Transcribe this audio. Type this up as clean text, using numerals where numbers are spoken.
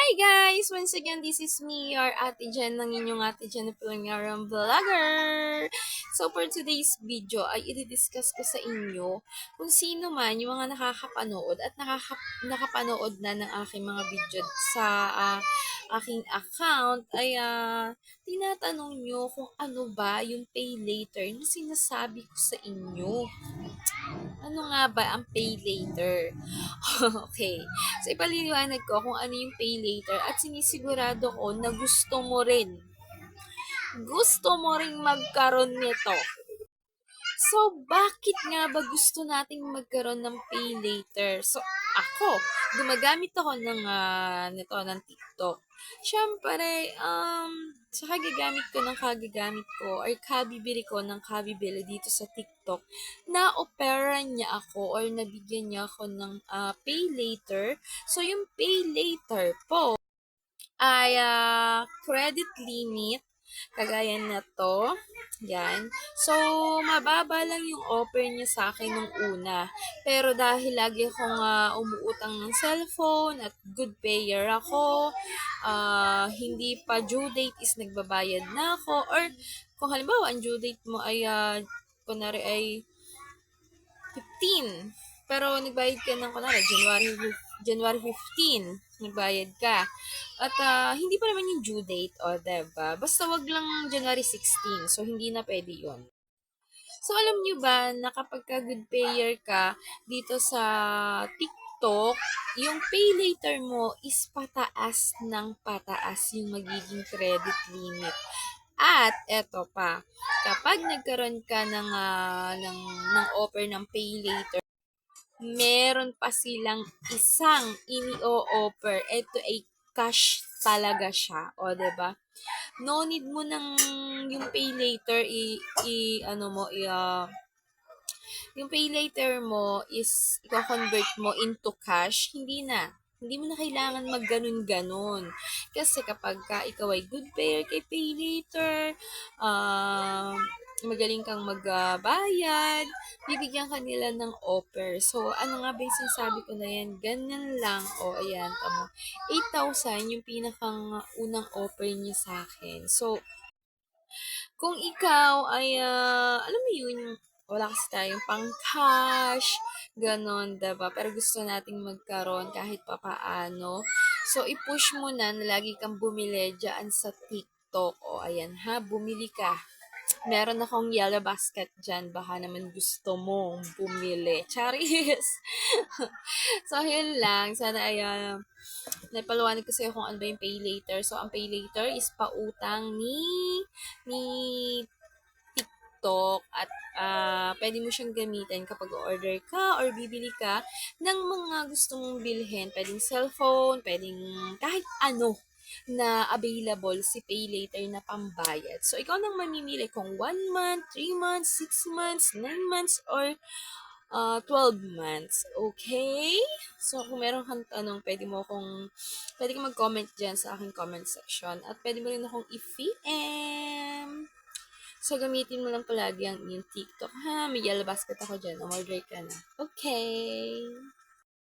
Hi guys! Once again, this is me, your Ate Jen, ng inyong Ate Jen na Pulangaram Vlogger. So for today's video ay i-discuss ko sa inyo kung sino man yung mga nakakapanood at nakapanood na ng aking mga video sa aking account ay tinatanong nyo kung ano ba yung pay later na sinasabi ko sa inyo. Ano nga ba ang pay later? Okay. So, ipaliliwanag ko kung ano yung pay later at sinisigurado ko na gusto mo rin. Gusto mo rin magkaroon nito. So, bakit nga ba gusto nating magkaroon ng pay later? So, ako, gumagamit ako ng TikTok. Siyempre, sa kagagamit ko, or kabibili ko ng kabibili dito sa TikTok, na-opera niya ako or nabigyan niya ako ng pay later. So, yung pay later po ay credit limit, kagaya na to. Yan. So, mababa lang yung offer niya sa akin nung una. Pero dahil lagi akong umuutang ng cellphone at good payer ako, hindi pa due date is nagbabayad na ako. Or kung halimbawa, ang due date mo ay, kunwari ay 15. Pero nagbayad ka ng kunwari, January 15, nagbayad ka. At hindi pa naman yung due date, o diba? Basta wag lang January 16, so hindi na pwede yon. So alam nyo ba na kapag ka good payer ka dito sa TikTok, yung pay later mo is pataas ng pataas yung magiging credit limit. At eto pa, kapag nagkaroon ka ng offer ng pay later, meron pa silang isang ini-o-offer. Ito ay cash talaga siya. O, 'di ba? No need mo ng yung pay later yung pay later mo is i-convert mo into cash, hindi na. Hindi mo na kailangan mag-ganun-ganon. Kasi kapag ka ikaw ay good payer kay pay later, magaling kang magbayad, bibigyan ka nila ng offer. So, ano nga ba yung sinasabi ko na yan? Ganyan lang. O, ayan, tamo. 8,000 yung pinakang unang offer niya sa akin. So, kung ikaw ay, alam mo yun, wala kasi tayong pang-cash, ganon, diba? Pero gusto nating magkaroon kahit papaano. So, i-push mo na lagi kang bumili dyan sa TikTok. O, ayan ha, bumili ka. Meron akong yellow basket dyan. Baka naman gusto mong bumili. Charis! So, yun lang. Sana ay, napaliwanag ko sa'yo kung ano ba yung pay later. So, ang pay later is pautang ni TikTok at pwede mo siyang gamitin kapag order ka or bibili ka ng mga gusto mong bilhin. Pwedeng cellphone, pwedeng kahit ano na available si Pay Later na pambayad. So, ikaw nang mamimili kung 1 month, 3 months, 6 months, 9 months, or 12 months. Okay? So, kung meron kang tanong, pwede kang mag-comment dyan sa aking comment section. At pwede mo rin akong i-PM. So, gamitin mo lang palagi ang iyong TikTok, ha? May yellow basket ako dyan. Order ka na. Okay.